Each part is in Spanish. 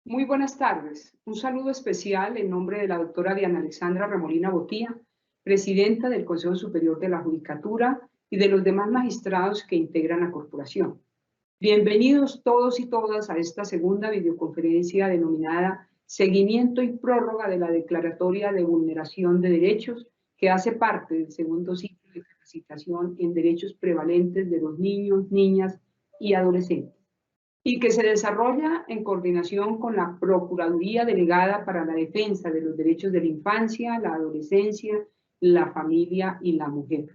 Muy buenas tardes. Un saludo especial en nombre de la doctora Diana Alexandra Remolina Botía, presidenta del Consejo Superior de la Judicatura y de los demás magistrados que integran la corporación. Bienvenidos todos y todas a esta segunda videoconferencia denominada Seguimiento y Prórroga de la Declaratoria de Vulneración de Derechos, que hace parte del segundo ciclo de capacitación en derechos prevalentes de los niños, niñas y adolescentes, y que se desarrolla en coordinación con la Procuraduría Delegada para la Defensa de los Derechos de la Infancia, la Adolescencia, la Familia y la Mujer.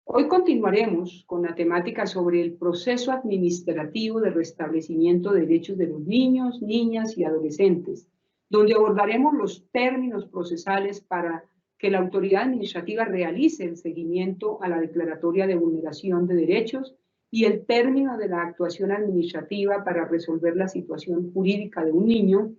Hoy continuaremos con la temática sobre el proceso administrativo de restablecimiento de derechos de los niños, niñas y adolescentes, donde abordaremos los términos procesales para que la autoridad administrativa realice el seguimiento a la declaratoria de vulneración de derechos y el término de la actuación administrativa para resolver la situación jurídica de un niño,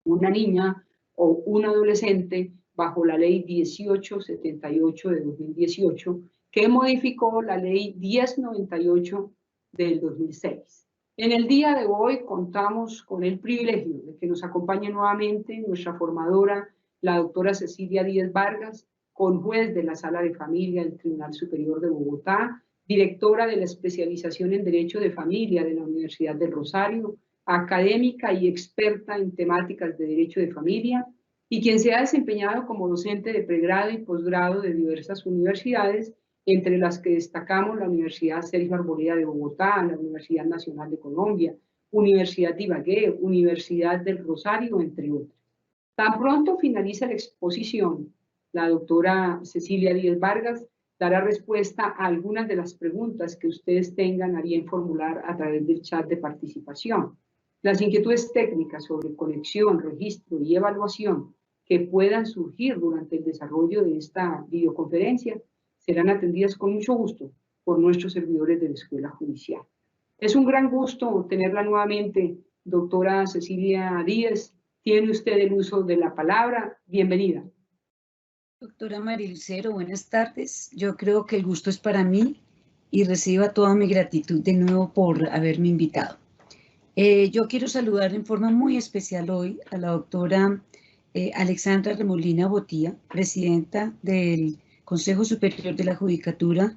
una niña o un adolescente bajo la Ley 1878 de 2018, que modificó la Ley 1098 del 2006. En el día de hoy contamos con el privilegio de que nos acompañe nuevamente nuestra formadora, la doctora Cecilia Díez Vargas, conjuez de la Sala de Familia del Tribunal Superior de Bogotá, directora de la especialización en Derecho de Familia de la Universidad del Rosario, académica y experta en temáticas de Derecho de Familia, y quien se ha desempeñado como docente de pregrado y posgrado de diversas universidades, entre las que destacamos la Universidad Sergio Arboleda de Bogotá, la Universidad Nacional de Colombia, Universidad de Ibagué, Universidad del Rosario, entre otras. Tan pronto finaliza la exposición, la doctora Cecilia Díez Vargas dará respuesta a algunas de las preguntas que ustedes tengan a bien formular a través del chat de participación. Las inquietudes técnicas sobre conexión, registro y evaluación que puedan surgir durante el desarrollo de esta videoconferencia serán atendidas con mucho gusto por nuestros servidores de la Escuela Judicial. Es un gran gusto tenerla nuevamente, doctora Cecilia Díez. Tiene usted el uso de la palabra. Bienvenida. Doctora Marilucero, buenas tardes. Yo creo que el gusto es para mí y reciba toda mi gratitud de nuevo por haberme invitado. Yo quiero saludar en forma muy especial hoy a la doctora Alexandra Remolina Botía, presidenta del Consejo Superior de la Judicatura,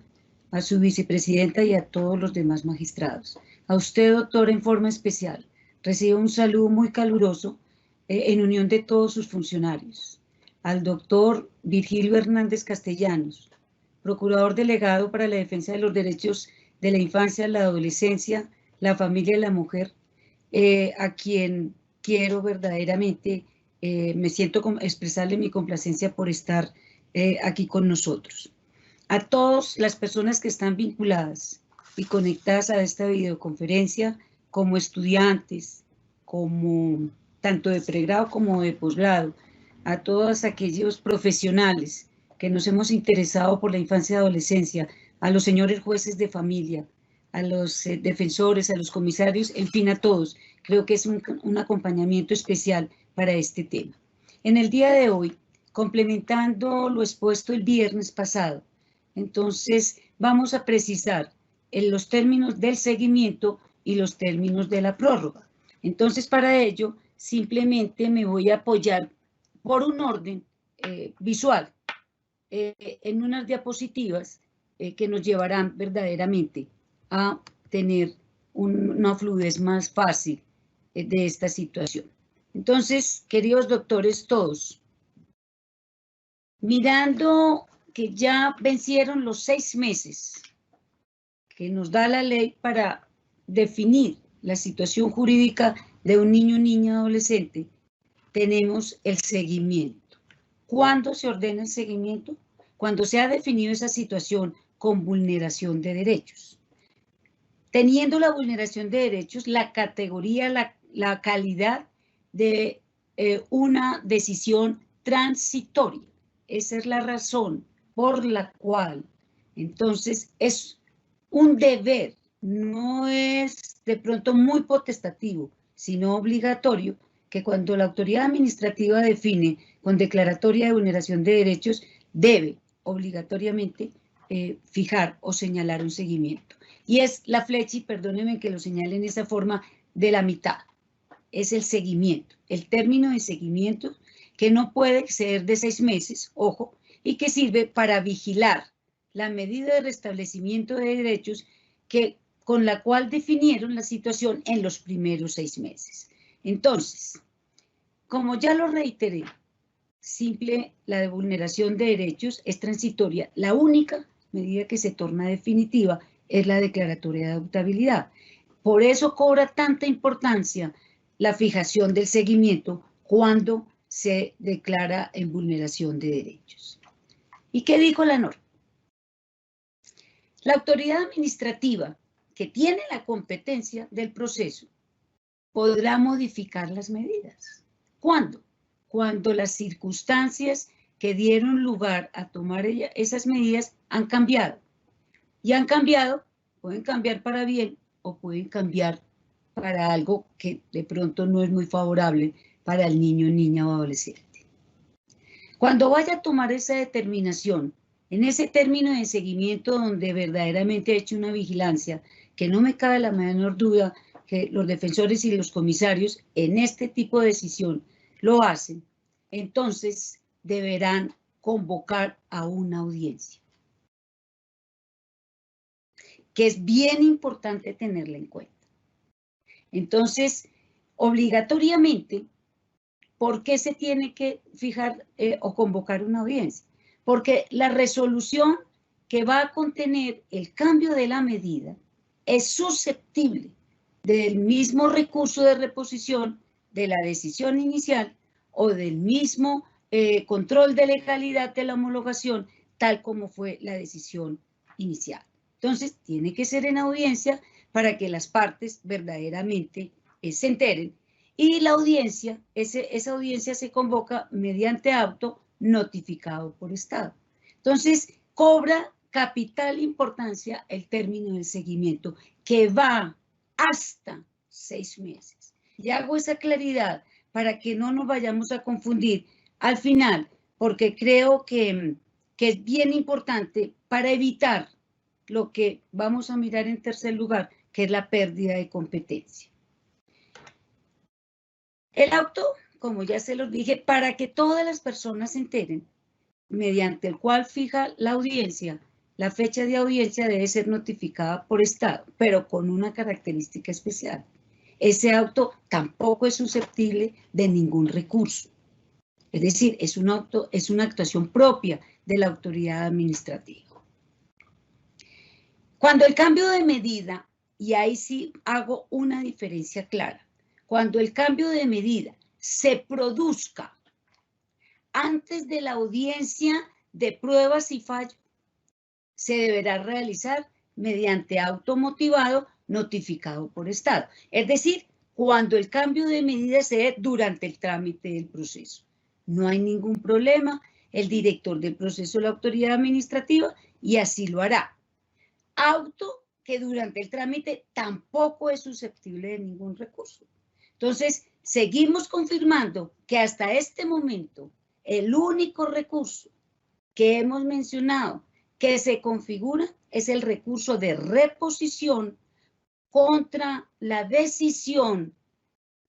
a su vicepresidenta y a todos los demás magistrados. A usted, doctora, en forma especial, recibo un saludo muy caluroso en unión de todos sus funcionarios. Al doctor Virgilio Hernández Castellanos, procurador delegado para la defensa de los derechos de la infancia, la adolescencia, la familia y la mujer, a quien quiero verdaderamente, me siento expresarle mi complacencia por estar aquí con nosotros. A todas las personas que están vinculadas y conectadas a esta videoconferencia, como estudiantes, como tanto de pregrado como de posgrado, a todos aquellos profesionales que nos hemos interesado por la infancia y adolescencia, a los señores jueces de familia, a los defensores, a los comisarios, en fin, a todos. Creo que es un acompañamiento especial para este tema. En el día de hoy, complementando lo expuesto el viernes pasado, entonces vamos a precisar los términos del seguimiento y los términos de la prórroga. Entonces, para ello, simplemente me voy a apoyar por un orden visual en unas diapositivas que nos llevarán verdaderamente a tener una fluidez más fácil de esta situación. Entonces, queridos doctores todos, mirando que ya vencieron los 6 meses que nos da la ley para definir la situación jurídica de un niño, niña, adolescente, tenemos el seguimiento. ¿Cuándo se ordena el seguimiento? Cuando se ha definido esa situación con vulneración de derechos. Teniendo la vulneración de derechos, la categoría, la calidad de una decisión transitoria. Esa es la razón por la cual, entonces, es un deber, no es de pronto muy potestativo, sino obligatorio, que cuando la autoridad administrativa define con declaratoria de vulneración de derechos, debe obligatoriamente fijar o señalar un seguimiento. Y es la flecha, y perdónenme que lo señale en esa forma, de la mitad. es el seguimiento, el término de seguimiento que no puede exceder de 6 meses, ojo, y que sirve para vigilar la medida de restablecimiento de derechos con la cual definieron la situación en los primeros 6 meses. Entonces, como ya lo reiteré, la de vulneración de derechos es transitoria. La única medida que se torna definitiva es la declaratoria de adoptabilidad. Por eso cobra tanta importancia la fijación del seguimiento cuando se declara en vulneración de derechos. ¿Y qué dijo la norma? La autoridad administrativa que tiene la competencia del proceso podrá modificar las medidas. ¿Cuándo? Cuando las circunstancias que dieron lugar a tomar esas medidas han cambiado. Y han cambiado, pueden cambiar para bien o pueden cambiar para algo que de pronto no es muy favorable para el niño, niña o adolescente. Cuando vaya a tomar esa determinación, en ese término de seguimiento donde verdaderamente he hecho una vigilancia, que no me cabe la menor duda que los defensores y los comisarios en este tipo de decisión lo hacen, entonces deberán convocar a una audiencia, que es bien importante tenerla en cuenta. Entonces, obligatoriamente, ¿por qué se tiene que fijar o convocar una audiencia? Porque la resolución que va a contener el cambio de la medida es susceptible del mismo recurso de reposición de la decisión inicial o del mismo control de legalidad de la homologación, tal como fue la decisión inicial. Entonces, tiene que ser en audiencia para que las partes verdaderamente se enteren. Y la audiencia, esa audiencia se convoca mediante auto notificado por Estado. Entonces, cobra capital importancia el término del seguimiento, que va hasta 6 meses. Y hago esa claridad para que no nos vayamos a confundir al final, porque creo que es bien importante para evitar lo que vamos a mirar en tercer lugar, que es la pérdida de competencia. El auto, como ya se los dije, para que todas las personas se enteren, mediante el cual fija la audiencia, la fecha de audiencia debe ser notificada por Estado, pero con una característica especial. Ese auto tampoco es susceptible de ningún recurso. Es decir, es una actuación propia de la autoridad administrativa. Cuando el cambio de medida, y ahí sí hago una diferencia clara, cuando el cambio de medida se produzca antes de la audiencia de pruebas y fallo, se deberá realizar mediante auto motivado notificado por Estado. Es decir, cuando el cambio de medida se dé durante el trámite del proceso. No hay ningún problema, el director del proceso es la autoridad administrativa y así lo hará. Auto que durante el trámite tampoco es susceptible de ningún recurso. Entonces, seguimos confirmando que hasta este momento el único recurso que hemos mencionado que se configura es el recurso de reposición contra la decisión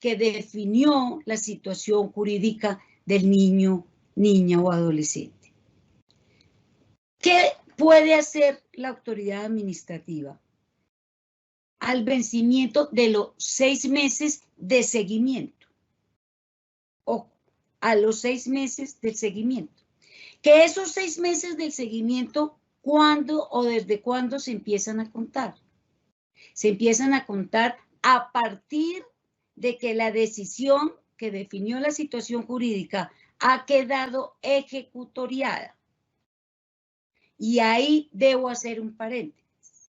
que definió la situación jurídica del niño, niña o adolescente. ¿Qué puede hacer la autoridad administrativa al vencimiento de los 6 meses de seguimiento? O a los 6 meses del seguimiento. Que esos 6 meses del seguimiento, ¿cuándo o desde cuándo se empiezan a contar? Se empiezan a contar a partir de que la decisión que definió la situación jurídica ha quedado ejecutoriada. Y ahí debo hacer un paréntesis.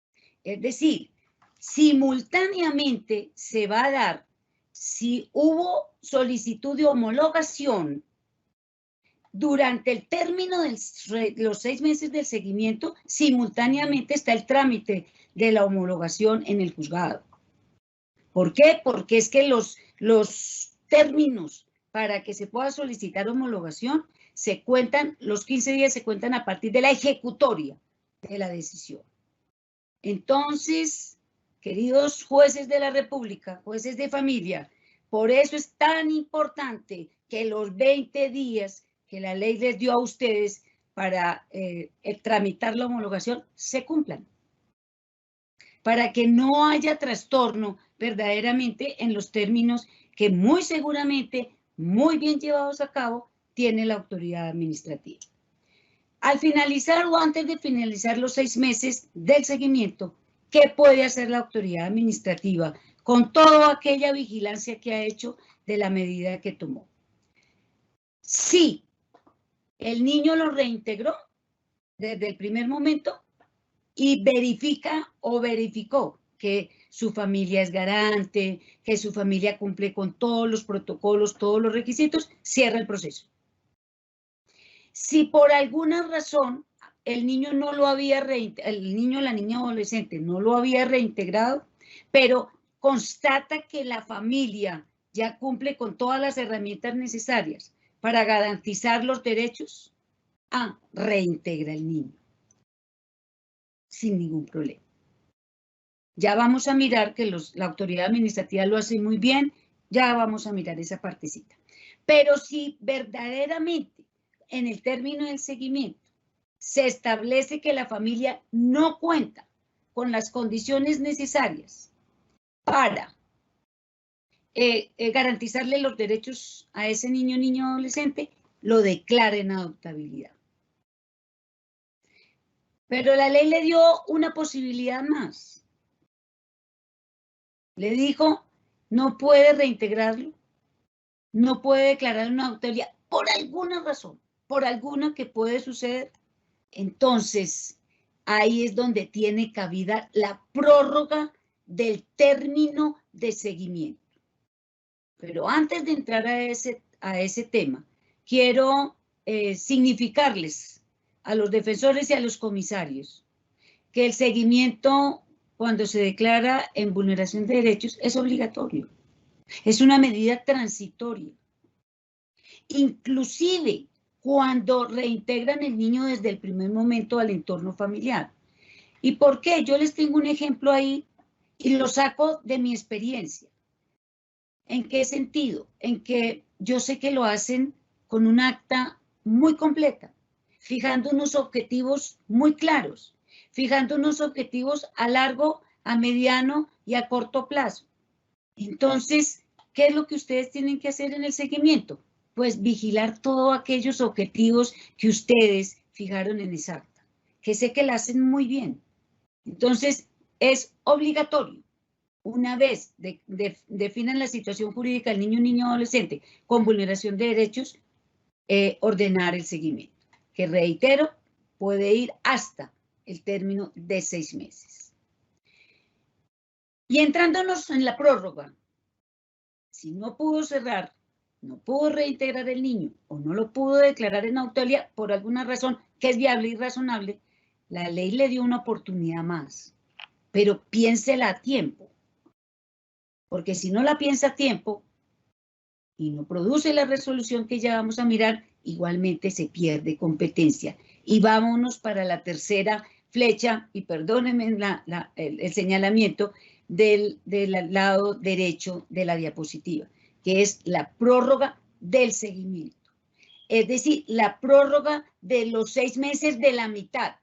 Es decir, simultáneamente se va a dar, si hubo solicitud de homologación durante el término de los 6 meses del seguimiento, simultáneamente está el trámite de la homologación en el juzgado. ¿Por qué? Porque es que los términos para que se pueda solicitar homologación se cuentan, los 15 días se cuentan a partir de la ejecutoria de la decisión. Entonces, queridos jueces de la República, jueces de familia, Por eso es tan importante que los 20 días que la ley les dio a ustedes para tramitar la homologación se cumplan, para que no haya trastorno verdaderamente en los términos que muy seguramente, muy bien llevados a cabo, tiene la autoridad administrativa. Al finalizar o antes de finalizar los 6 meses del seguimiento, ¿qué puede hacer la autoridad administrativa con toda aquella vigilancia que ha hecho de la medida que tomó? Si el niño lo reintegró desde el primer momento y verifica o verificó que su familia es garante, que su familia cumple con todos los protocolos, todos los requisitos, cierra el proceso. Si por alguna razón el niño no lo había el niño, la niña adolescente no lo había reintegrado, pero constata que la familia ya cumple con todas las herramientas necesarias para garantizar los derechos, reintegra el niño sin ningún problema. Ya vamos a mirar que la autoridad administrativa lo hace muy bien, ya vamos a mirar esa partecita. Pero si verdaderamente en el término del seguimiento se establece que la familia no cuenta con las condiciones necesarias para garantizarle los derechos a ese niño, niño adolescente, lo declara en adoptabilidad. Pero la ley le dio una posibilidad más. Le dijo, no puede reintegrarlo, no puede declarar una adoptabilidad por alguna razón, por alguna que puede suceder. Entonces, ahí es donde tiene cabida la prórroga del término de seguimiento. Pero antes de entrar a ese tema, quiero significarles a los defensores y a los comisarios que el seguimiento, cuando se declara en vulneración de derechos, es obligatorio. Es una medida transitoria. Inclusive cuando reintegran el niño desde el primer momento al entorno familiar. ¿Y por qué? Yo les tengo un ejemplo ahí y lo saco de mi experiencia. ¿En qué sentido? En que yo sé que lo hacen con un acta muy completa, fijando unos objetivos muy claros, fijando unos objetivos a largo, a mediano y a corto plazo. Entonces, ¿qué es lo que ustedes tienen que hacer en el seguimiento? Pues vigilar todos aquellos objetivos que ustedes fijaron en esa acta, que sé que la hacen muy bien. Entonces, es obligatorio. Una vez definan la situación jurídica del niño o niña adolescente con vulneración de derechos, ordenar el seguimiento, que reitero, puede ir hasta el término de 6 meses. Y entrándonos en la prórroga, si no pudo cerrar, no pudo reintegrar el niño o no lo pudo declarar en adoptabilidad por alguna razón que es viable y razonable, la ley le dio una oportunidad más, pero piénsela a tiempo. Porque si no la piensa a tiempo y no produce la resolución que ya vamos a mirar, igualmente se pierde competencia. Y vámonos para la tercera flecha, y perdónenme el señalamiento del lado derecho de la diapositiva, que es la prórroga del seguimiento. Es decir, la prórroga de los 6 meses de la mitad,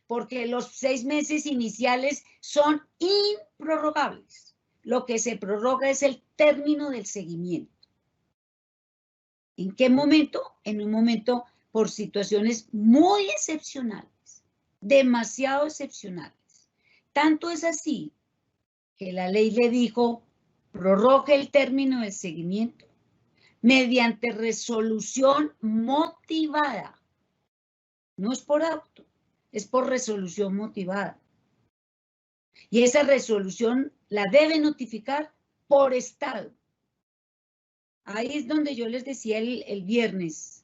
porque los 6 meses iniciales son improrrogables. Lo que se prorroga es el término del seguimiento. ¿En qué momento? En un momento por situaciones muy excepcionales, demasiado excepcionales. Tanto es así que la ley le dijo, prorrogue el término del seguimiento mediante resolución motivada. No es por auto, es por resolución motivada. Y esa resolución la debe notificar por estado. Ahí es donde yo les decía el viernes,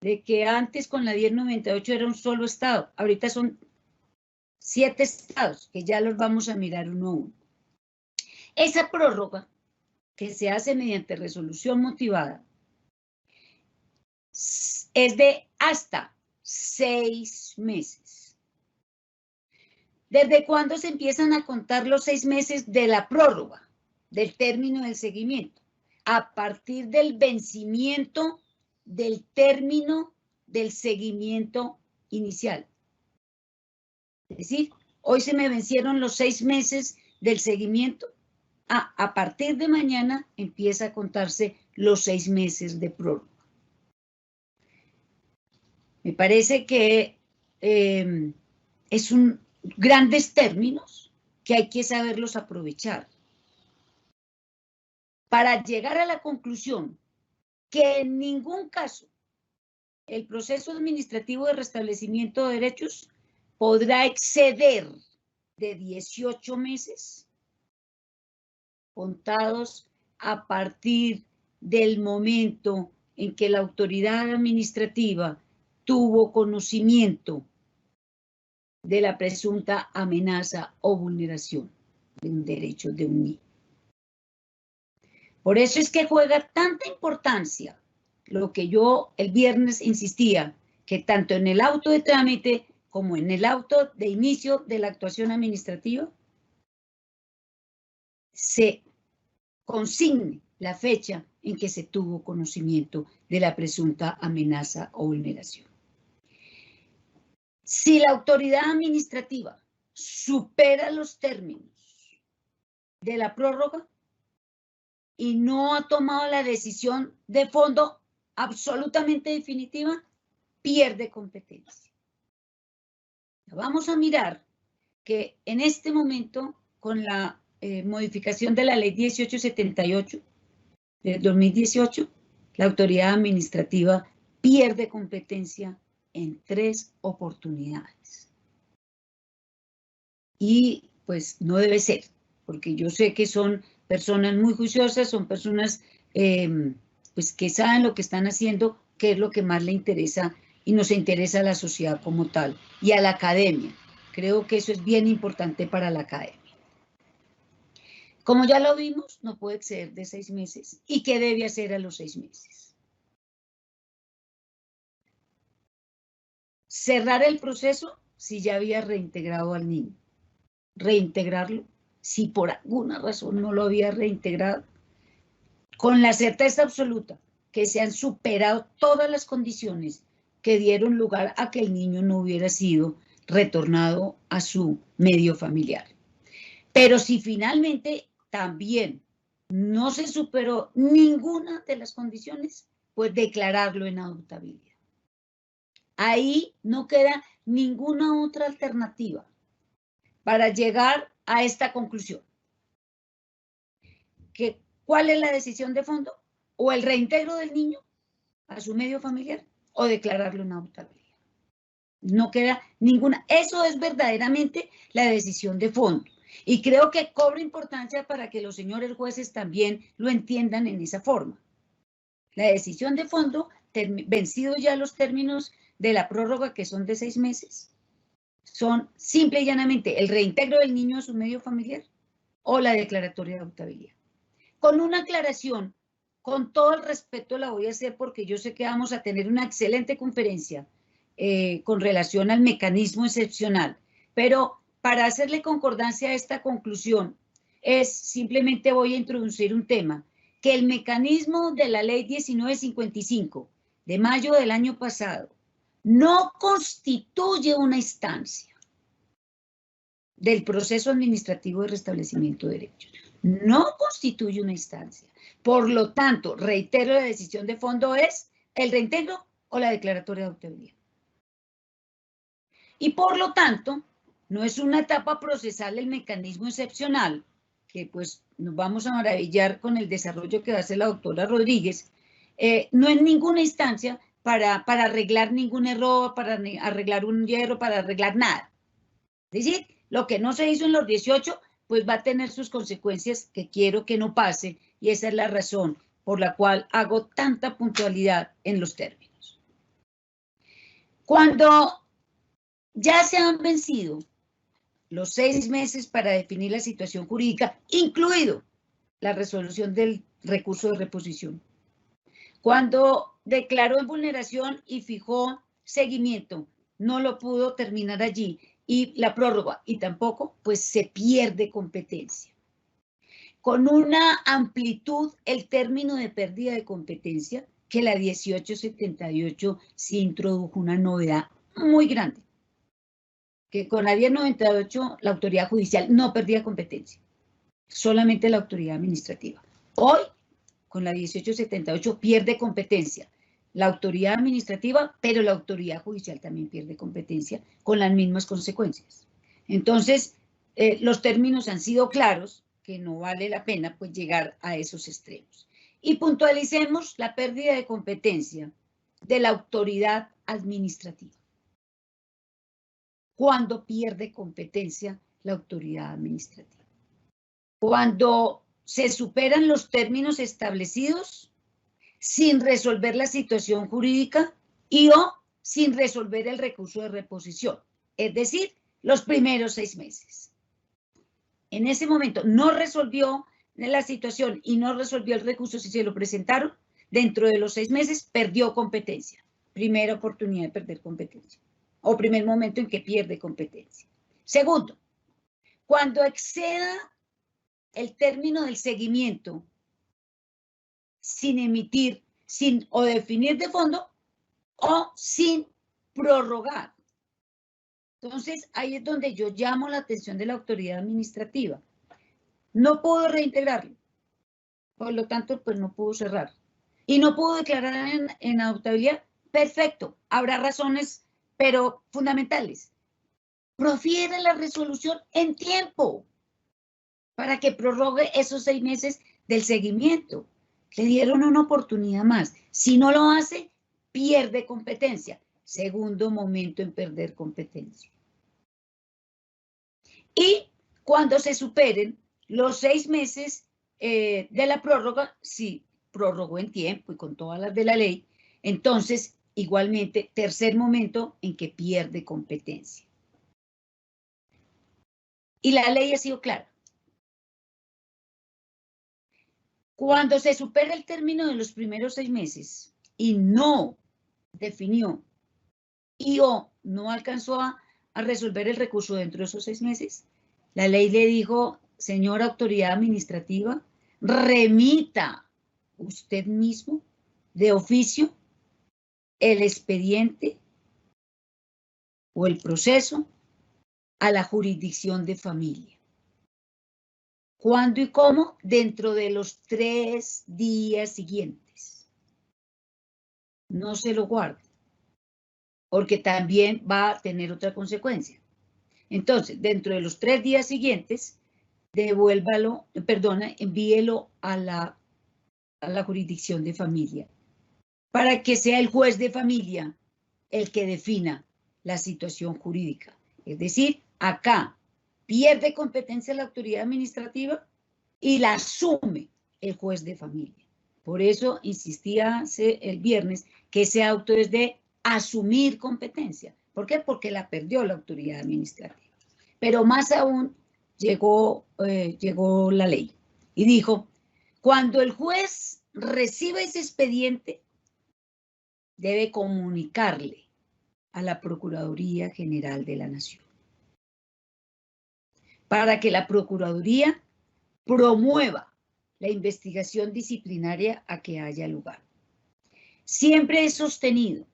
de que antes con la 1098 era un solo estado, ahorita son 7 estados, que ya los vamos a mirar uno a uno. Esa prórroga, que se hace mediante resolución motivada, es de hasta 6 meses. ¿Desde cuándo se empiezan a contar los 6 meses de la prórroga? del término del seguimiento, a partir del vencimiento del término del seguimiento inicial. Es decir, hoy se me vencieron los 6 meses del seguimiento. A partir de mañana empieza a contarse los 6 meses de prórroga. Me parece que es grandes términos que hay que saberlos aprovechar para llegar a la conclusión que en ningún caso el proceso administrativo de restablecimiento de derechos podrá exceder de 18 meses contados a partir del momento en que la autoridad administrativa tuvo conocimiento de la presunta amenaza o vulneración de un derecho de un niño. Por eso es que juega tanta importancia lo que yo el viernes insistía, que tanto en el auto de trámite como en el auto de inicio de la actuación administrativa se consigne la fecha en que se tuvo conocimiento de la presunta amenaza o vulneración. Si la autoridad administrativa supera los términos de la prórroga y no ha tomado la decisión de fondo absolutamente definitiva, pierde competencia. Vamos a mirar que en este momento, con la modificación de la ley 1878 de 2018, la autoridad administrativa pierde competencia en 3 oportunidades. Y pues no debe ser, porque yo sé que son personas muy juiciosas, son personas pues que saben lo que están haciendo, qué es lo que más le interesa y nos interesa a la sociedad como tal y a la academia. Creo que eso es bien importante para la academia. Como ya lo vimos, no puede exceder de 6 meses. ¿Y qué debe hacer a los 6 meses? Cerrar el proceso si ya había reintegrado al niño. Reintegrarlo si por alguna razón no lo había reintegrado. Con la certeza absoluta que se han superado todas las condiciones que dieron lugar a que el niño no hubiera sido retornado a su medio familiar. Pero si finalmente también no se superó ninguna de las condiciones, pues declararlo en adoptabilidad. Ahí no queda ninguna otra alternativa para llegar a esta conclusión. ¿Cuál es la decisión de fondo? O el reintegro del niño a su medio familiar o declararlo en adoptabilidad. No queda ninguna. Eso es verdaderamente la decisión de fondo. Y creo que cobra importancia para que los señores jueces también lo entiendan en esa forma. La decisión de fondo, vencidos ya los términos de la prórroga, que son de 6 meses, son simple y llanamente el reintegro del niño a su medio familiar o la declaratoria de adoptabilidad. Con una aclaración, con todo el respeto la voy a hacer porque yo sé que vamos a tener una excelente conferencia con relación al mecanismo excepcional, pero para hacerle concordancia a esta conclusión, simplemente voy a introducir un tema, que el mecanismo de la ley 1955 de mayo del año pasado no constituye una instancia del proceso administrativo de restablecimiento de derechos. No constituye una instancia. Por lo tanto, reitero, la decisión de fondo es el reintegro o la declaratoria de adoptabilidad. Y por lo tanto, no es una etapa procesal el mecanismo excepcional, que pues nos vamos a maravillar con el desarrollo que va a hacer la doctora Rodríguez, no es ninguna instancia para arreglar ningún error, para arreglar un hierro, para arreglar nada. Es decir, lo que no se hizo en los 18, pues va a tener sus consecuencias que quiero que no pase, y esa es la razón por la cual hago tanta puntualidad en los términos. Cuando ya se han vencido los 6 meses para definir la situación jurídica, incluido la resolución del recurso de reposición. Cuando declaró en vulneración y fijó seguimiento, no lo pudo terminar allí, y la prórroga, y tampoco, pues se pierde competencia. con una amplitud el término de pérdida de competencia, que la 1878 sí introdujo una novedad muy grande, que con la 1098 la autoridad judicial no perdía competencia, solamente la autoridad administrativa. Hoy, con la 1878 pierde competencia la autoridad administrativa, pero la autoridad judicial también pierde competencia con las mismas consecuencias. Entonces, los términos han sido claros, que no vale la pena pues llegar a esos extremos. Y puntualicemos la pérdida de competencia de la autoridad administrativa. ¿Cuándo pierde competencia la autoridad administrativa? Cuando se superan los términos establecidos sin resolver la situación jurídica y o sin resolver el recurso de reposición, es decir, los primeros 6 meses. En ese momento no resolvió la situación y no resolvió el recurso si se lo presentaron, dentro de los 6 meses perdió competencia. Primera oportunidad de perder competencia. O primer momento en que pierde competencia. Segundo, cuando exceda el término del seguimiento sin emitir, sin o definir de fondo o sin prorrogar. Entonces, ahí es donde yo llamo la atención de la autoridad administrativa. No puedo reintegrarlo, por lo tanto, pues no puedo cerrar. Y no puedo declarar en adoptabilidad. Perfecto, habrá razones, pero fundamentales. Profiere la resolución en tiempo para que prorrogue esos 6 meses del seguimiento. Le dieron una oportunidad más. Si no lo hace, pierde competencia. Segundo momento en perder competencia. Y cuando se superen los 6 meses de la prórroga, si prorrogó en tiempo y con todas las de la ley, entonces, igualmente, tercer momento en que pierde competencia. Y la ley ha sido clara. Cuando se supera el término de los primeros 6 meses y no definió y o no alcanzó a resolver el recurso dentro de esos 6 meses, la ley le dijo, señora autoridad administrativa, remita usted mismo de oficio el expediente o el proceso a la jurisdicción de familia. ¿Cuándo y cómo? Dentro de los 3 días siguientes. No se lo guarde, porque también va a tener otra consecuencia. Entonces, dentro de los 3 días siguientes, envíelo a la jurisdicción de familia, para que sea el juez de familia el que defina la situación jurídica. Es decir, acá pierde competencia la autoridad administrativa y la asume el juez de familia. Por eso insistía el viernes que ese auto es de asumir competencia. ¿Por qué? Porque la perdió la autoridad administrativa. Pero más aún llegó la ley y dijo, cuando el juez reciba ese expediente, debe comunicarle a la Procuraduría General de la Nación, para que la Procuraduría promueva la investigación disciplinaria a que haya lugar. Siempre he sostenido,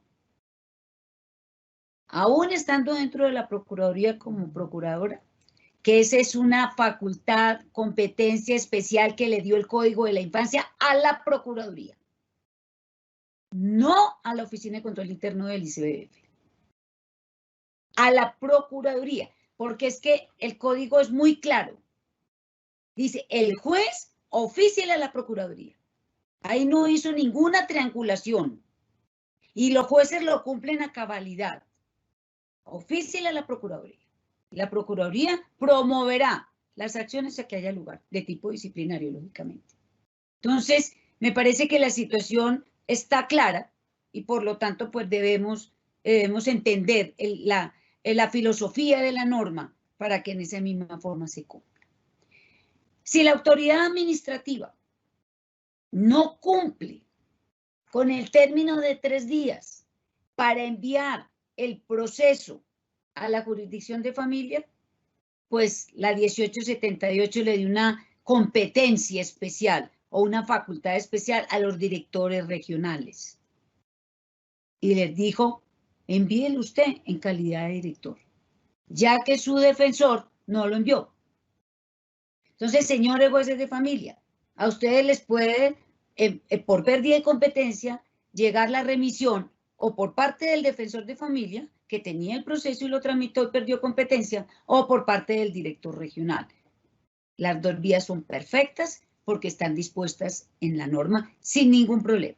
aún estando dentro de la Procuraduría como procuradora, que esa es una facultad, competencia especial que le dio el Código de la Infancia a la Procuraduría, no a la Oficina de Control Interno del ICBF, a la Procuraduría, porque es que el código es muy claro. Dice, el juez oficiale a la Procuraduría. Ahí no hizo ninguna triangulación. Y los jueces lo cumplen a cabalidad. Oficiale a la Procuraduría. La Procuraduría promoverá las acciones a que haya lugar, de tipo disciplinario, lógicamente. Entonces, me parece que la situación está clara y por lo tanto, pues debemos entender la filosofía de la norma para que en esa misma forma se cumpla. Si la autoridad administrativa no cumple con el término de 3 días para enviar el proceso a la jurisdicción de familia, pues la 1878 le dio una competencia especial o una facultad especial a los directores regionales. Y les dijo, envíelo usted en calidad de director, ya que su defensor no lo envió. Entonces, señores jueces de familia, a ustedes les puede, por pérdida de competencia, llegar la remisión o por parte del defensor de familia, que tenía el proceso y lo tramitó y perdió competencia, o por parte del director regional. Las dos vías son perfectas porque están dispuestas en la norma sin ningún problema.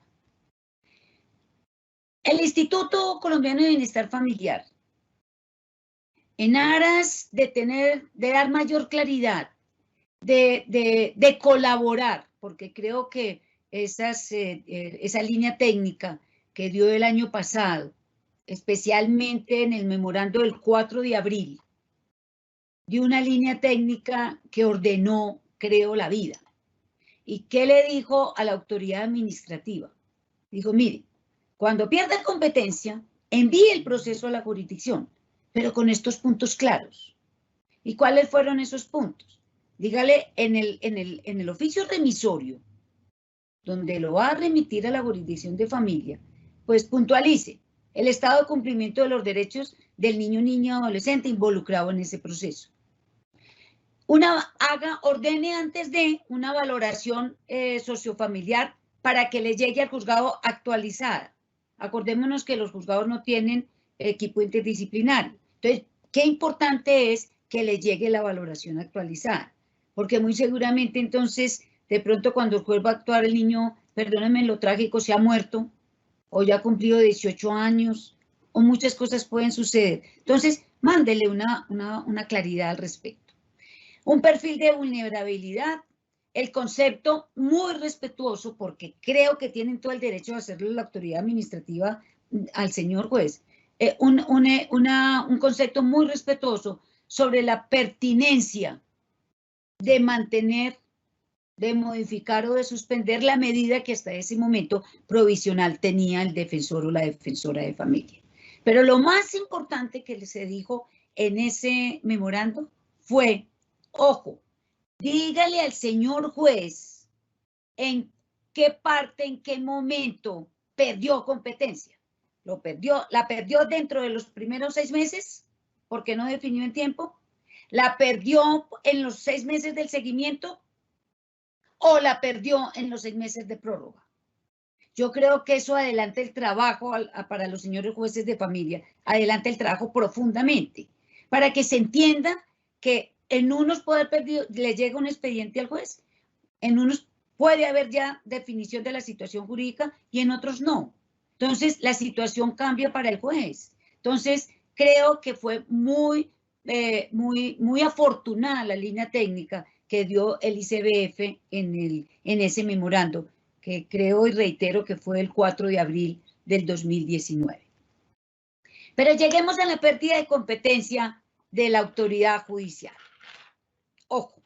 El Instituto Colombiano de Bienestar Familiar, en aras de dar mayor claridad, de colaborar, porque creo que esa línea técnica que dio el año pasado, especialmente en el memorando del 4 de abril, dio una línea técnica que ordenó, creo, la vida. ¿Y qué le dijo a la autoridad administrativa? Dijo, mire, cuando pierda competencia, envíe el proceso a la jurisdicción, pero con estos puntos claros. ¿Y cuáles fueron esos puntos? Dígale en el oficio remisorio, donde lo va a remitir a la jurisdicción de familia, pues puntualice el estado de cumplimiento de los derechos del niño, niña, adolescente involucrado en ese proceso. Ordene antes de una valoración sociofamiliar para que le llegue al juzgado actualizada. Acordémonos que los juzgados no tienen equipo interdisciplinario. Entonces, qué importante es que le llegue la valoración actualizada, porque muy seguramente entonces, de pronto cuando el juez va a actuar, el niño, perdónenme lo trágico, se ha muerto, o ya ha cumplido 18 años, o muchas cosas pueden suceder. Entonces, mándele una claridad al respecto. Un perfil de vulnerabilidad, el concepto muy respetuoso, porque creo que tienen todo el derecho de hacerlo la autoridad administrativa al señor juez, un concepto muy respetuoso sobre la pertinencia de mantener, de modificar o de suspender la medida que hasta ese momento provisional tenía el defensor o la defensora de familia. Pero lo más importante que se dijo en ese memorando fue, ojo, dígale al señor juez en qué parte, en qué momento perdió competencia. La perdió dentro de los primeros 6 meses, porque no definió en tiempo. La perdió en los 6 meses del seguimiento o la perdió en los 6 meses de prórroga. Yo creo que eso adelanta el trabajo para los señores jueces de familia, adelanta el trabajo profundamente, para que se entienda que en unos puede haber perdido, le llega un expediente al juez, en unos puede haber ya definición de la situación jurídica y en otros no. Entonces, la situación cambia para el juez. Entonces, creo que fue muy afortunada la línea técnica que dio el ICBF en ese memorando, que creo y reitero que fue el 4 de abril del 2019. Pero lleguemos a la pérdida de competencia de la autoridad judicial. Ojo,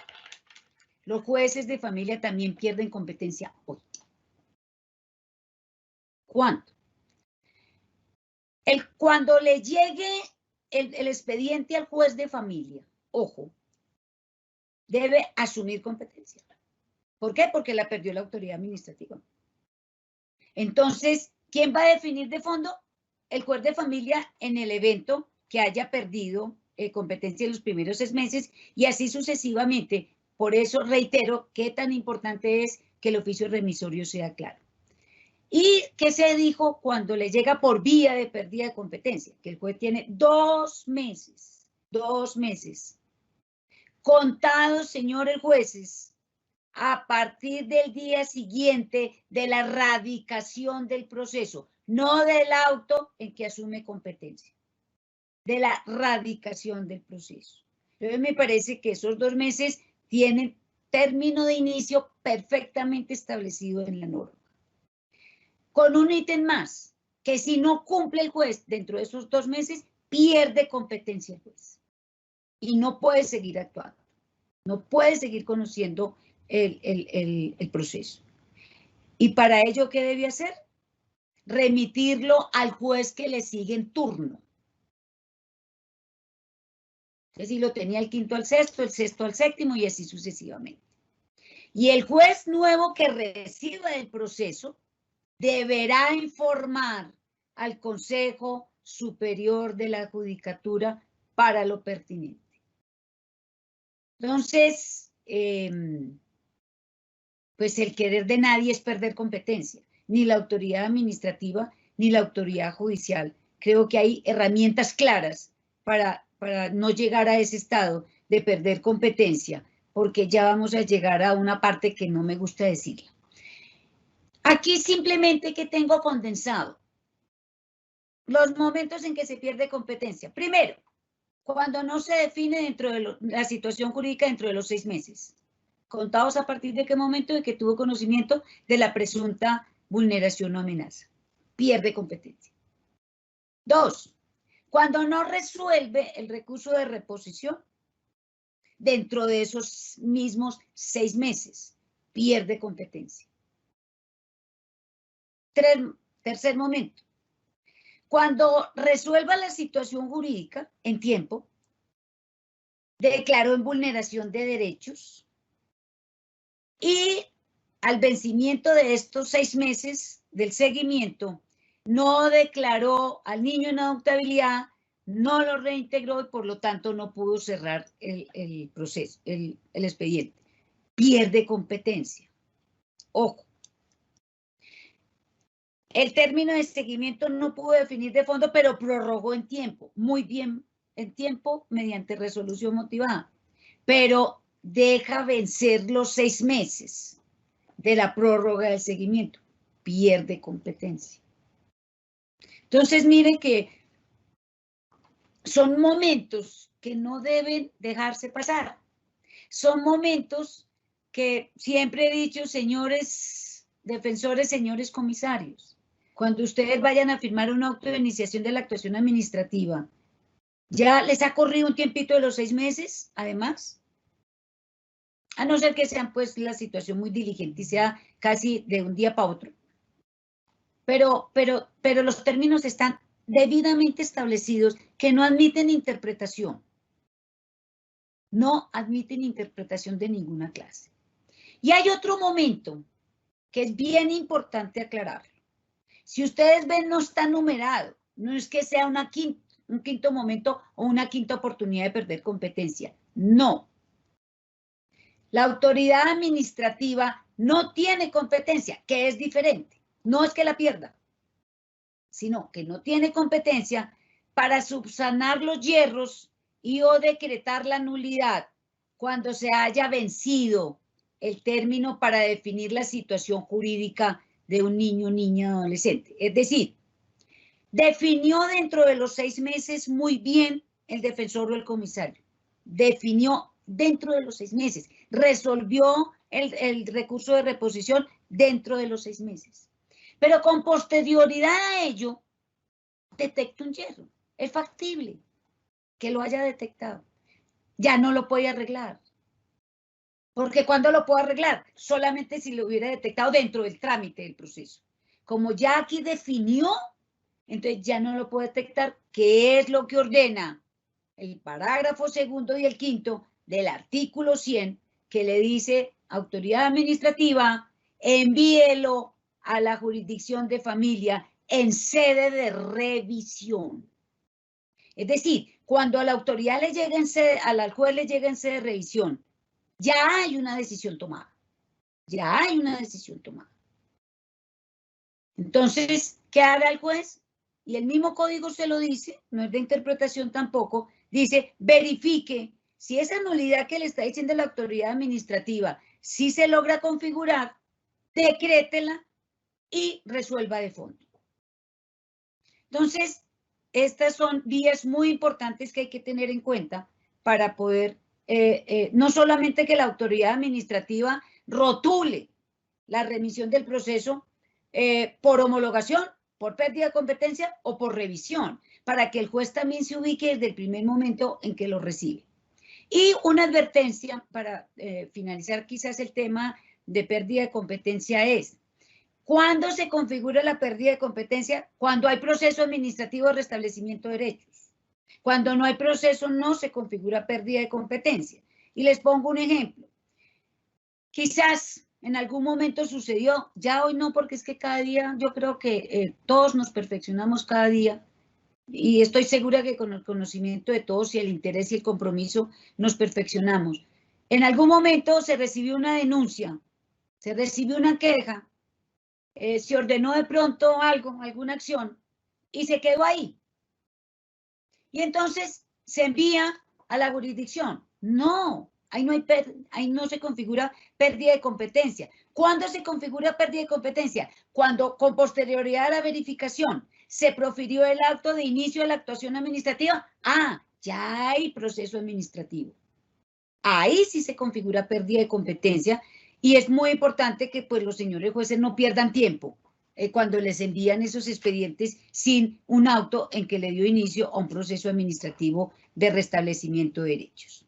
los jueces de familia también pierden competencia hoy. ¿Cuándo? Cuando le llegue el expediente al juez de familia, ojo, debe asumir competencia. ¿Por qué? Porque la perdió la autoridad administrativa. Entonces, ¿quién va a definir de fondo? El juez de familia en el evento que haya perdido competencia en los primeros 6 meses y así sucesivamente. Por eso reitero qué tan importante es que el oficio remisorio sea claro. ¿Y qué se dijo cuando le llega por vía de pérdida de competencia? Que el juez tiene 2 meses, 2 meses, contados, señores jueces, a partir del día siguiente de la radicación del proceso, no del auto en que asume competencia, de la radicación del proceso. Entonces me parece que esos 2 meses tienen término de inicio perfectamente establecido en la norma. Con un ítem más, que si no cumple el juez dentro de esos 2 meses, pierde competencia el juez. Y no puede seguir actuando, no puede seguir conociendo el proceso. Y para ello, ¿qué debe hacer? Remitirlo al juez que le sigue en turno. Es decir, lo tenía el quinto al sexto, el sexto al séptimo y así sucesivamente. Y el juez nuevo que reciba el proceso deberá informar al Consejo Superior de la Judicatura para lo pertinente. Entonces, pues el querer de nadie es perder competencia, ni la autoridad administrativa ni la autoridad judicial. Creo que hay herramientas claras para no llegar a ese estado de perder competencia, porque ya vamos a llegar a una parte que no me gusta decirla. Aquí simplemente que tengo condensado los momentos en que se pierde competencia. Primero, cuando no se define dentro de la situación jurídica dentro de los 6 meses. Contados a partir de qué momento de que tuvo conocimiento de la presunta vulneración o amenaza. Pierde competencia. 2, cuando no resuelve el recurso de reposición dentro de esos mismos 6 meses. Pierde competencia. Tercer momento. Cuando resuelva la situación jurídica en tiempo, declaró en vulneración de derechos y al vencimiento de estos 6 meses del seguimiento, no declaró al niño en adoptabilidad, no lo reintegró y por lo tanto no pudo cerrar el proceso, el expediente. Pierde competencia. Ojo. El término de seguimiento no pudo definir de fondo, pero prorrogó en tiempo. Muy bien, en tiempo mediante resolución motivada. Pero deja vencer los 6 meses de la prórroga del seguimiento. Pierde competencia. Entonces, miren que son momentos que no deben dejarse pasar. Son momentos que siempre he dicho, señores defensores, señores comisarios, cuando ustedes vayan a firmar un auto de iniciación de la actuación administrativa, ¿ya les ha corrido un tiempito de los 6 meses, además? A no ser que sean, pues, la situación muy diligente y sea casi de un día para otro. Pero los términos están debidamente establecidos que no admiten interpretación. No admiten interpretación de ninguna clase. Y hay otro momento que es bien importante aclararlo. Si ustedes ven, no está numerado. No es que sea un quinto momento o una quinta oportunidad de perder competencia. No. La autoridad administrativa no tiene competencia, que es diferente. No es que la pierda, sino que no tiene competencia para subsanar los hierros y o decretar la nulidad cuando se haya vencido el término para definir la situación jurídica de un niño, niña, adolescente. Es decir, definió dentro de los 6 meses muy bien el defensor o el comisario. Definió dentro de los 6 meses. Resolvió el recurso de reposición dentro de los 6 meses. Pero con posterioridad a ello, detecta un hierro. Es factible que lo haya detectado. Ya no lo puede arreglar. Porque ¿cuándo lo puedo arreglar? Solamente si lo hubiera detectado dentro del trámite del proceso. Como ya aquí definió, entonces ya no lo puedo detectar. ¿Qué es lo que ordena el parágrafo segundo y el quinto del artículo 100 que le dice autoridad administrativa, envíelo a la jurisdicción de familia en sede de revisión? Es decir, cuando a la autoridad le llega en sede, al juez le llega en sede de revisión, ya hay una decisión tomada. Ya hay una decisión tomada. Entonces, ¿qué hará el juez? Y el mismo código se lo dice, no es de interpretación tampoco, dice, verifique si esa nulidad que le está diciendo la autoridad administrativa, si se logra configurar, decrétela y resuelva de fondo. Entonces, estas son vías muy importantes que hay que tener en cuenta para poder, no solamente que la autoridad administrativa rotule la remisión del proceso por homologación, por pérdida de competencia o por revisión, para que el juez también se ubique desde el primer momento en que lo recibe. Y una advertencia para finalizar quizás el tema de pérdida de competencia es, ¿cuándo se configura la pérdida de competencia? Cuando hay proceso administrativo de restablecimiento de derechos. Cuando no hay proceso, no se configura pérdida de competencia. Y les pongo un ejemplo. quizás en algún momento sucedió, ya hoy no, porque es que cada día yo creo que todos nos perfeccionamos cada día y estoy segura que con el conocimiento de todos y el interés y el compromiso nos perfeccionamos. En algún momento se recibió una denuncia, se recibió una queja, se ordenó de pronto algo, alguna acción y se quedó ahí. Y entonces se envía a la jurisdicción. No, ahí no se configura pérdida de competencia. ¿Cuándo se configura pérdida de competencia? Cuando con posterioridad a la verificación se profirió el acto de inicio de la actuación administrativa. Ah, ya hay proceso administrativo. Ahí sí se configura pérdida de competencia y es muy importante que pues los señores jueces no pierdan tiempo cuando les envían esos expedientes sin un auto en que le dio inicio a un proceso administrativo de restablecimiento de derechos.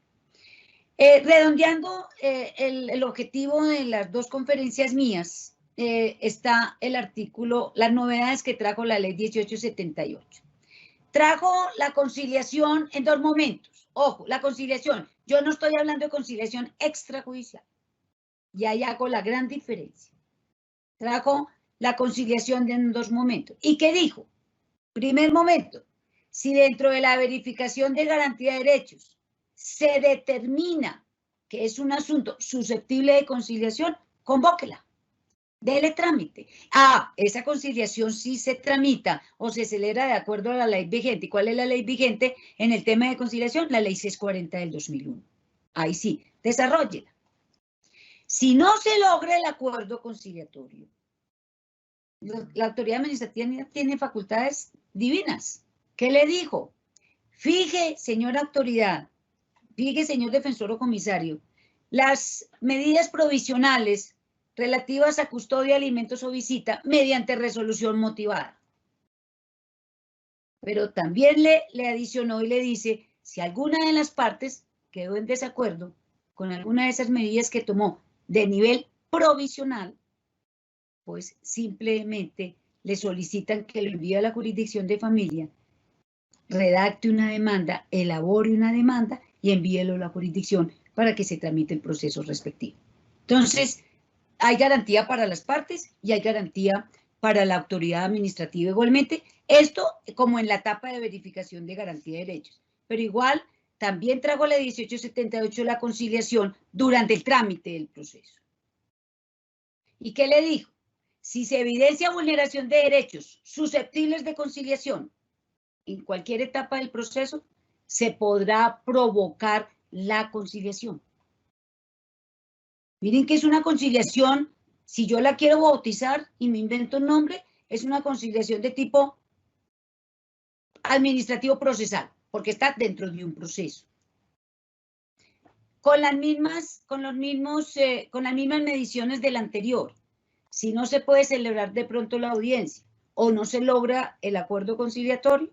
Redondeando el objetivo de las dos conferencias mías, está el artículo, las novedades que trajo la ley 1878. Trajo la conciliación en dos momentos. Ojo, la conciliación. Yo no estoy hablando de conciliación extrajudicial. Y ahí hago la gran diferencia. Trajo la conciliación en dos momentos. ¿Y qué dijo? Primer momento, si dentro de la verificación de garantía de derechos se determina que es un asunto susceptible de conciliación, convóquela. Dele trámite. Ah, esa conciliación sí se tramita o se celebra de acuerdo a la ley vigente. ¿Y cuál es la ley vigente en el tema de conciliación? La ley 640 del 2001. Ahí sí, desarróllela. Si no se logra el acuerdo conciliatorio, la autoridad administrativa tiene facultades divinas. ¿Qué le dijo? Fije, señora autoridad, fije, señor defensor o comisario, las medidas provisionales relativas a custodia, alimentos o visita mediante resolución motivada. Pero también le adicionó y le dice, si alguna de las partes quedó en desacuerdo con alguna de esas medidas que tomó de nivel provisional, pues simplemente le solicitan que lo envíe a la jurisdicción de familia, redacte una demanda, elabore una demanda y envíelo a la jurisdicción para que se tramite el proceso respectivo. Entonces, hay garantía para las partes y hay garantía para la autoridad administrativa igualmente. Esto como en la etapa de verificación de garantía de derechos. Pero igual también trajo la 1878 la conciliación durante el trámite del proceso. ¿Y qué le dijo? Si se evidencia vulneración de derechos susceptibles de conciliación en cualquier etapa del proceso, se podrá provocar la conciliación. Miren que es una conciliación, si yo la quiero bautizar y me invento un nombre, es una conciliación de tipo administrativo procesal, porque está dentro de un proceso. Con las mismas mediciones del anterior. Si no se puede celebrar de pronto la audiencia o no se logra el acuerdo conciliatorio,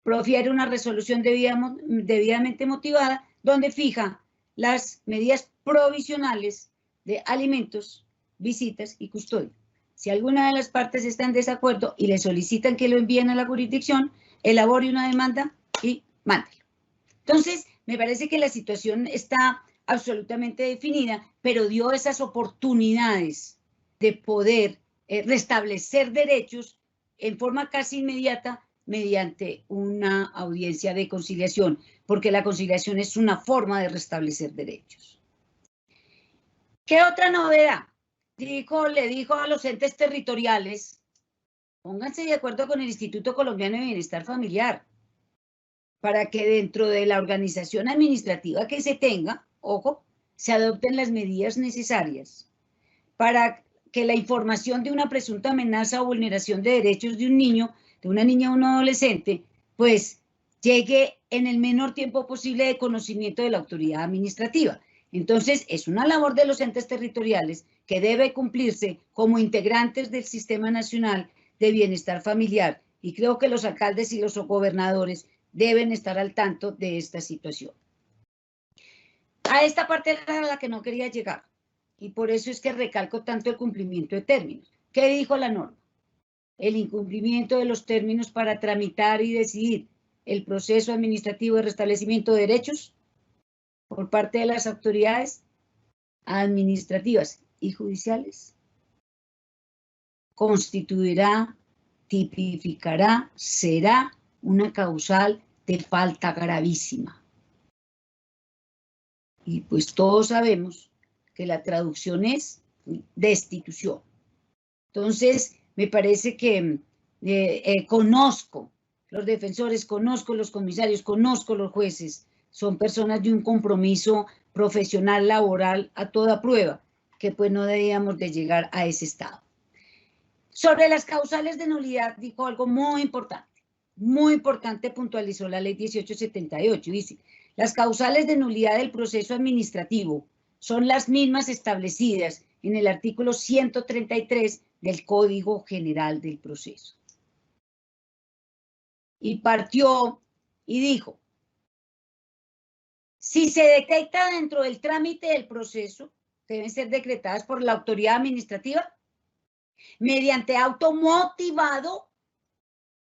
profiere una resolución debidamente motivada donde fija las medidas provisionales de alimentos, visitas y custodia. Si alguna de las partes está en desacuerdo y le solicitan que lo envíen a la jurisdicción, elabore una demanda y mándelo. Entonces, me parece que la situación está absolutamente definida, pero dio esas oportunidades de poder restablecer derechos en forma casi inmediata mediante una audiencia de conciliación, porque la conciliación es una forma de restablecer derechos. ¿Qué otra novedad? Le dijo a los entes territoriales, pónganse de acuerdo con el Instituto Colombiano de Bienestar Familiar, para que dentro de la organización administrativa que se tenga, ojo, se adopten las medidas necesarias para que la información de una presunta amenaza o vulneración de derechos de un niño, de una niña o un adolescente, pues llegue en el menor tiempo posible de conocimiento de la autoridad administrativa. Entonces, es una labor de los entes territoriales que debe cumplirse como integrantes del Sistema Nacional de Bienestar Familiar. Y creo que los alcaldes y los gobernadores deben estar al tanto de esta situación. A esta parte era la que no quería llegar. Y por eso es que recalco tanto el cumplimiento de términos. ¿Qué dijo la norma? El incumplimiento de los términos para tramitar y decidir el proceso administrativo de restablecimiento de derechos por parte de las autoridades administrativas y judiciales, constituirá, tipificará, será una causal de falta gravísima. Y pues todos sabemos que la traducción es destitución. Entonces, me parece que conozco los defensores, conozco los comisarios, conozco los jueces, son personas de un compromiso profesional, laboral, a toda prueba, que pues no debíamos de llegar a ese estado. Sobre las causales de nulidad, dijo algo muy importante, puntualizó la ley 1878, dice, las causales de nulidad del proceso administrativo son las mismas establecidas en el artículo 133 del Código General del Proceso. Y partió y dijo, si se detecta dentro del trámite del proceso, deben ser decretadas por la autoridad administrativa mediante auto motivado,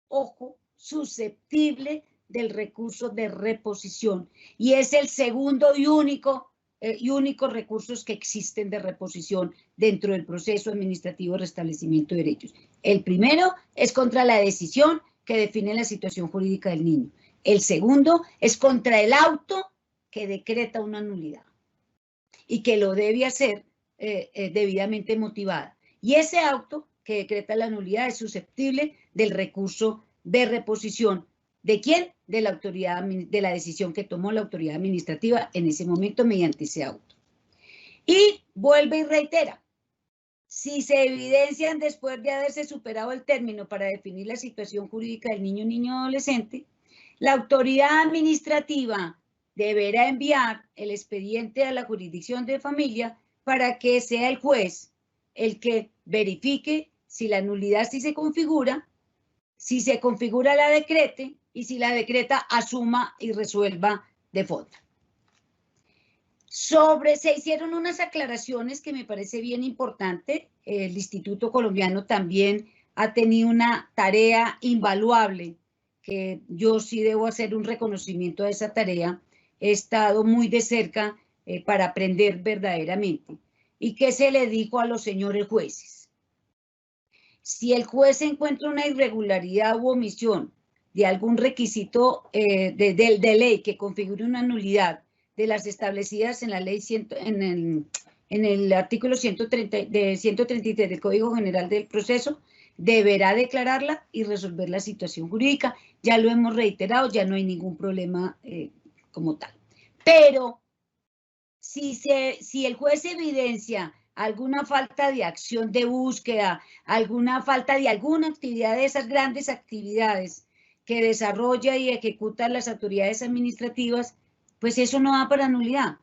ojo, susceptible del recurso de reposición. Y es el segundo y único recursos que existen de reposición dentro del proceso administrativo de restablecimiento de derechos. El primero es contra la decisión que define la situación jurídica del niño. El segundo es contra el auto que decreta una nulidad y que lo debe hacer debidamente motivada. Y ese auto que decreta la nulidad es susceptible del recurso de reposición. ¿De quién? De la autoridad, de la decisión que tomó la autoridad administrativa en ese momento mediante ese auto. Y vuelve y reitera, si se evidencian después de haberse superado el término para definir la situación jurídica del niño o niño adolescente, la autoridad administrativa deberá enviar el expediente a la jurisdicción de familia para que sea el juez el que verifique si la nulidad sí se configura, si se configura la decrete y si la decreta asuma y resuelva de fondo. Se hicieron unas aclaraciones que me parece bien importante. El Instituto Colombiano también ha tenido una tarea invaluable, que yo sí debo hacer un reconocimiento a esa tarea. He estado muy de cerca para aprender verdaderamente. ¿Y qué se le dijo a los señores jueces? Si el juez encuentra una irregularidad u omisión de algún requisito de ley que configure una nulidad de las establecidas en la ley en el artículo 133 del Código General del Proceso, deberá declararla y resolver la situación jurídica. Ya lo hemos reiterado, ya no hay ningún problema como tal. Pero si el juez evidencia alguna falta de acción de búsqueda, alguna falta de alguna actividad de esas grandes actividades que desarrolla y ejecutan las autoridades administrativas, pues eso no va para nulidad.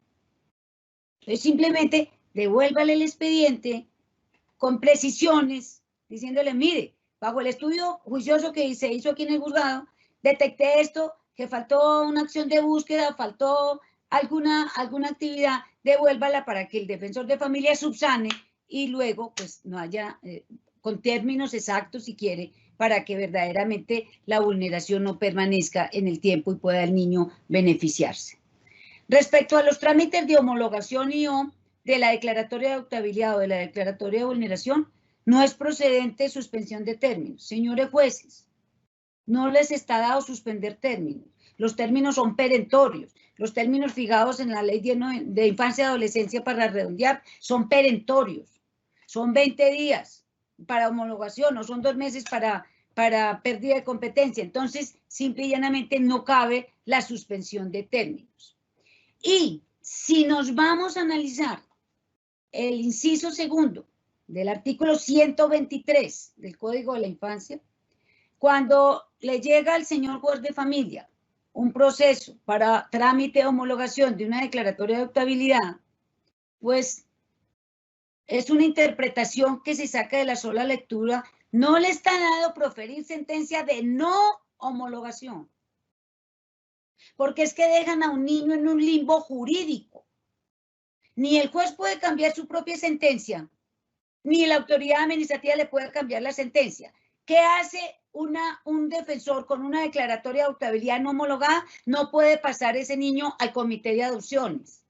Entonces simplemente devuélvale el expediente con precisiones, diciéndole, mire, bajo el estudio juicioso que se hizo aquí en el juzgado, detecté esto, que faltó una acción de búsqueda, faltó alguna actividad, devuélvala para que el defensor de familia subsane y luego pues no haya, con términos exactos si quiere, para que verdaderamente la vulneración no permanezca en el tiempo y pueda el niño beneficiarse. Respecto a los trámites de homologación de la declaratoria de adoptabilidad o de la declaratoria de vulneración, no es procedente suspensión de términos. Señores jueces, no les está dado suspender términos. Los términos son perentorios. Los términos fijados en la ley de infancia y adolescencia, para redondear, son perentorios. Son 20 días para homologación, no son 2 meses para pérdida de competencia. Entonces, simple y llanamente no cabe la suspensión de términos. Y si nos vamos a analizar el inciso segundo del artículo 123 del Código de la Infancia, cuando le llega al señor juez de familia un proceso para trámite de homologación de una declaratoria de adoptabilidad, pues es una interpretación que se saca de la sola lectura. No le está dado proferir sentencia de no homologación, porque es que dejan a un niño en un limbo jurídico. Ni el juez puede cambiar su propia sentencia, ni la autoridad administrativa le puede cambiar la sentencia. ¿Qué hace un defensor con una declaratoria de adoptabilidad no homologada? No puede pasar ese niño al comité de adopciones.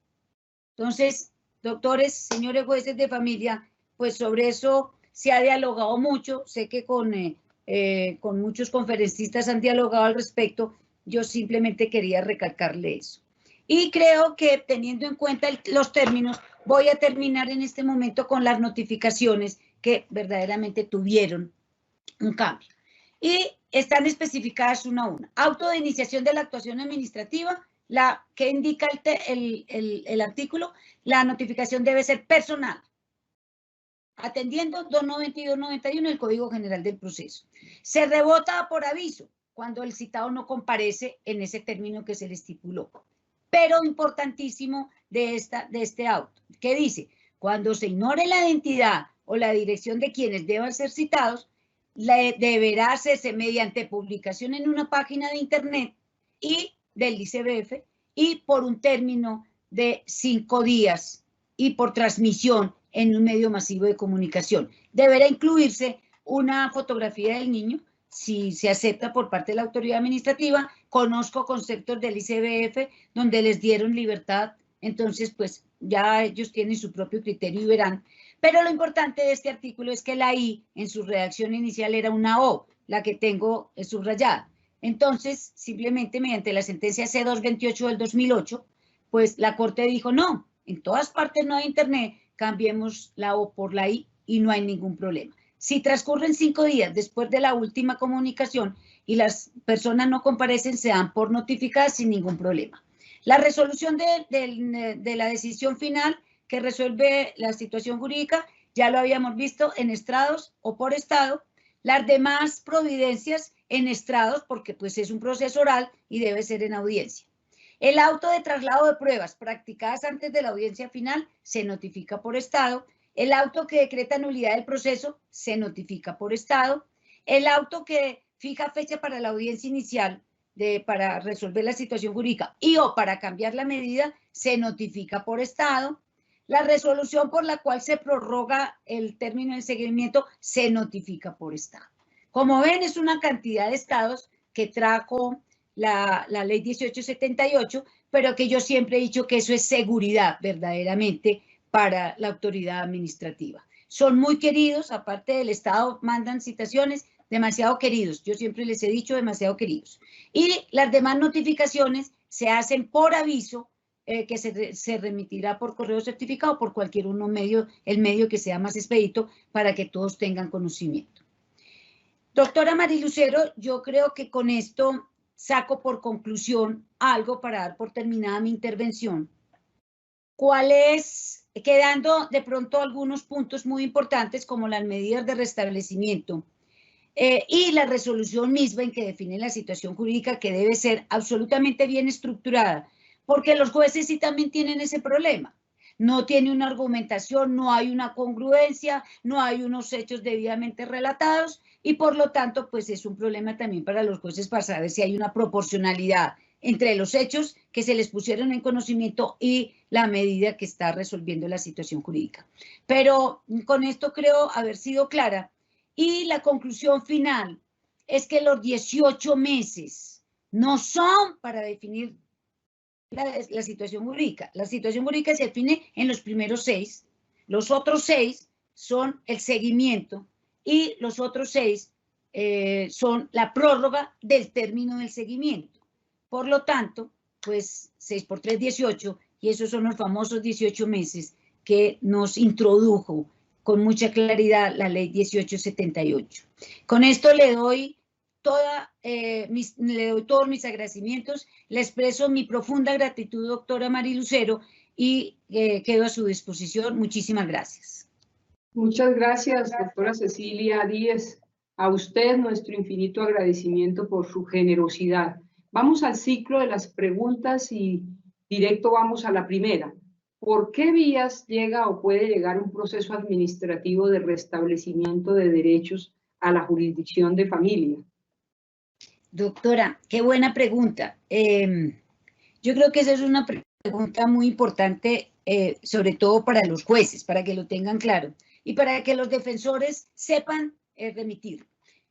Entonces, doctores, señores jueces de familia, pues sobre eso se ha dialogado mucho. Sé que con muchos conferencistas han dialogado al respecto. Yo simplemente quería recalcarle eso. Y creo que teniendo en cuenta los términos, voy a terminar en este momento con las notificaciones que verdaderamente tuvieron un cambio. Y están especificadas una a una. Auto de iniciación de la actuación administrativa, la que indica el artículo, la notificación debe ser personal, atendiendo 290 y 291 del Código General del Proceso. Se rebota por aviso cuando el citado no comparece en ese término que se le estipuló. Pero importantísimo de este auto, que dice, cuando se ignore la identidad o la dirección de quienes deban ser citados, deberá hacerse mediante publicación en una página de internet y del ICBF y por un término de 5 días y por transmisión en un medio masivo de comunicación. Deberá incluirse una fotografía del niño, si se acepta por parte de la autoridad administrativa. Conozco conceptos del ICBF donde les dieron libertad, entonces pues ya ellos tienen su propio criterio y verán. Pero lo importante de este artículo es que la I en su redacción inicial era una O, la que tengo subrayada. Entonces, simplemente mediante la sentencia C228 del 2008, pues la Corte dijo, no, en todas partes no hay internet, cambiemos la O por la I y no hay ningún problema. Si transcurren 5 días después de la última comunicación y las personas no comparecen, se dan por notificadas sin ningún problema. La resolución de la decisión final que resuelve la situación jurídica, ya lo habíamos visto en estrados o por estado. Las demás providencias en estrados, porque pues es un proceso oral y debe ser en audiencia. El auto de traslado de pruebas practicadas antes de la audiencia final se notifica por estado. El auto que decreta nulidad del proceso se notifica por estado. El auto que fija fecha para la audiencia inicial para resolver la situación jurídica y o para cambiar la medida se notifica por estado. La resolución por la cual se prorroga el término de seguimiento se notifica por estado. Como ven, es una cantidad de estados que trajo la ley 1878, pero que yo siempre he dicho que eso es seguridad verdaderamente para la autoridad administrativa. Son muy queridos, aparte del Estado mandan citaciones, demasiado queridos. Yo siempre les he dicho demasiado queridos. Y las demás notificaciones se hacen por aviso, que se remitirá por correo certificado por cualquier el medio que sea más expedito para que todos tengan conocimiento. Doctora Marilucero, yo creo que con esto saco por conclusión algo para dar por terminada mi intervención. ¿Cuál es, quedando de pronto algunos puntos muy importantes como las medidas de restablecimiento y la resolución misma en que define la situación jurídica que debe ser absolutamente bien estructurada? Porque los jueces sí también tienen ese problema. No tiene una argumentación, no hay una congruencia, no hay unos hechos debidamente relatados y por lo tanto pues es un problema también para los jueces para saber si hay una proporcionalidad entre los hechos que se les pusieron en conocimiento y la medida que está resolviendo la situación jurídica. Pero con esto creo haber sido clara y la conclusión final es que los 18 meses no son para definir la situación jurídica. La situación jurídica se define en los primeros 6, los otros 6 son el seguimiento y los otros 6 son la prórroga del término del seguimiento. Por lo tanto, pues 6 por 3, 18, y esos son los famosos 18 meses que nos introdujo con mucha claridad la ley 1878. Con esto le doy todos mis agradecimientos, le expreso mi profunda gratitud, doctora Marilucero, y quedo a su disposición. Muchísimas gracias. Muchas gracias, doctora Cecilia Díez. A usted nuestro infinito agradecimiento por su generosidad. Vamos al ciclo de las preguntas y directo vamos a la primera. ¿Por qué vías llega o puede llegar un proceso administrativo de restablecimiento de derechos a la jurisdicción de familia? Doctora, qué buena pregunta. Yo creo que esa es una pregunta muy importante, sobre todo para los jueces, para que lo tengan claro y para que los defensores sepan remitir.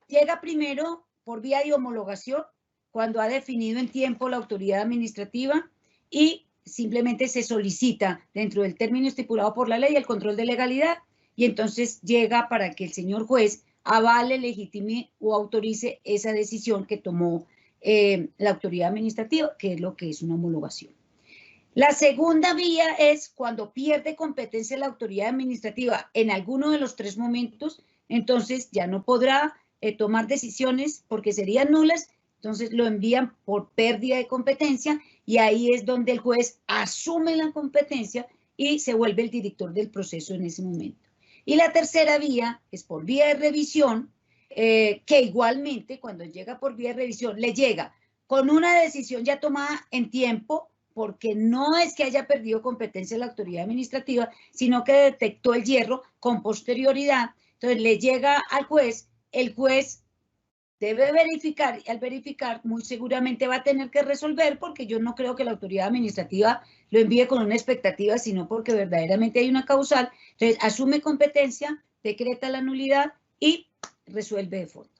Llega primero por vía de homologación, cuando ha definido en tiempo la autoridad administrativa, y simplemente se solicita dentro del término estipulado por la ley el control de legalidad y entonces llega para que el señor juez avale, legitime o autorice esa decisión que tomó la autoridad administrativa, que es lo que es una homologación. La segunda vía es cuando pierde competencia la autoridad administrativa en alguno de los tres momentos, entonces ya no podrá tomar decisiones porque serían nulas, entonces lo envían por pérdida de competencia y ahí es donde el juez asume la competencia y se vuelve el director del proceso en ese momento. Y la tercera vía es por vía de revisión, que igualmente cuando llega por vía de revisión le llega con una decisión ya tomada en tiempo, porque no es que haya perdido competencia la autoridad administrativa, sino que detectó el hierro con posterioridad. Entonces le llega al juez, el juez debe verificar y al verificar muy seguramente va a tener que resolver porque yo no creo que la autoridad administrativa lo envíe con una expectativa, sino porque verdaderamente hay una causal. Entonces asume competencia, decreta la nulidad y resuelve de fondo.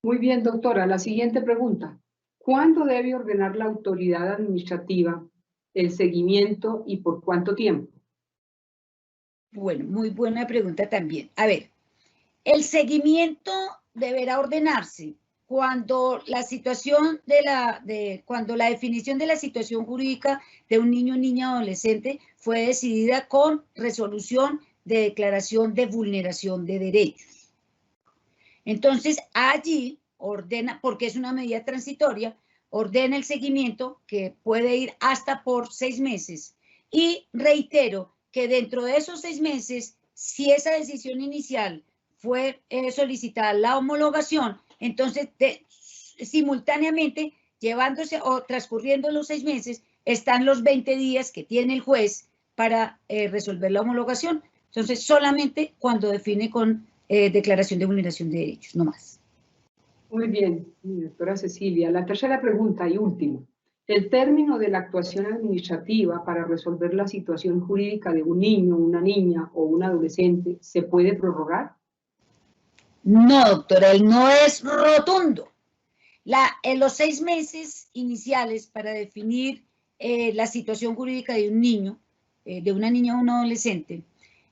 Muy bien, doctora. La siguiente pregunta. ¿Cuándo debe ordenar la autoridad administrativa el seguimiento y por cuánto tiempo? Bueno, muy buena pregunta también. A ver, el seguimiento deberá ordenarse cuando la situación cuando la definición de la situación jurídica de un niño o niña adolescente fue decidida con resolución de declaración de vulneración de derechos. Entonces, allí ordena, porque es una medida transitoria, ordena el seguimiento que puede ir hasta por 6 meses. Y reitero que dentro de esos 6 meses, si esa decisión inicial fue solicitada la homologación, entonces simultáneamente llevándose o transcurriendo los 6 meses, están los 20 días que tiene el juez para resolver la homologación. Entonces, solamente cuando define con declaración de vulneración de derechos, no más. Muy bien, doctora Cecilia. La tercera pregunta y última. ¿El término de la actuación administrativa para resolver la situación jurídica de un niño, una niña o un adolescente se puede prorrogar? No, doctora, él no es rotundo. En los 6 meses iniciales para definir la situación jurídica de un niño, de una niña o un adolescente,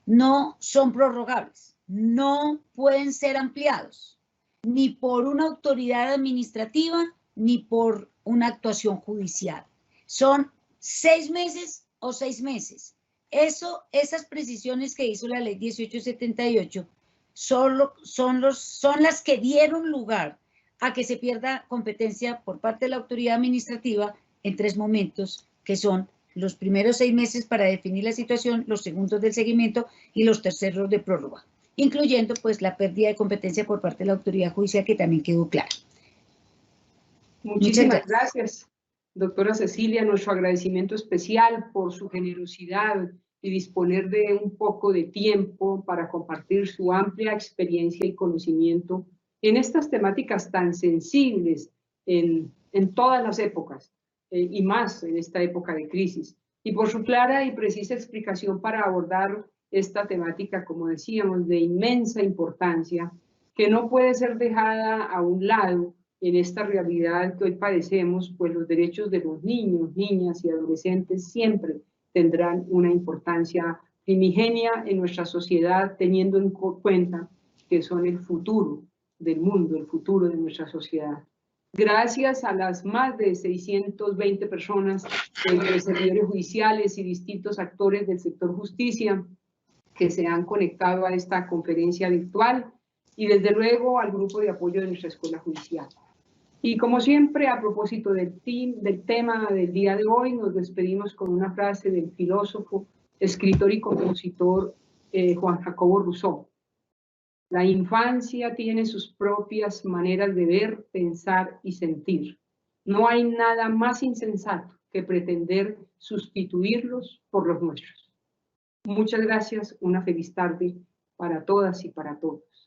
no son prorrogables, no pueden ser ampliados, ni por una autoridad administrativa, ni por una actuación judicial. Son 6 meses o 6 meses. Esas precisiones que hizo la ley 1878 son las que dieron lugar a que se pierda competencia por parte de la autoridad administrativa en 3 momentos, que son los primeros 6 meses para definir la situación, los segundos del seguimiento y los terceros de prórroga, incluyendo pues la pérdida de competencia por parte de la autoridad judicial, que también quedó clara. Muchísimas gracias, doctora Cecilia. Nuestro agradecimiento especial por su generosidad y disponer de un poco de tiempo para compartir su amplia experiencia y conocimiento en estas temáticas tan sensibles en todas las épocas y más en esta época de crisis. Y por su clara y precisa explicación para abordar esta temática, como decíamos, de inmensa importancia, que no puede ser dejada a un lado en esta realidad que hoy padecemos, pues los derechos de los niños, niñas y adolescentes siempre tendrán una importancia primigenia en nuestra sociedad, teniendo en cuenta que son el futuro del mundo, el futuro de nuestra sociedad. Gracias a las más de 620 personas, entre servidores judiciales y distintos actores del sector justicia, que se han conectado a esta conferencia virtual, y desde luego al grupo de apoyo de nuestra Escuela Judicial. Y como siempre, a propósito del tema del día de hoy, nos despedimos con una frase del filósofo, escritor y compositor Juan Jacobo Rousseau. La infancia tiene sus propias maneras de ver, pensar y sentir. No hay nada más insensato que pretender sustituirlos por los nuestros. Muchas gracias, una feliz tarde para todas y para todos.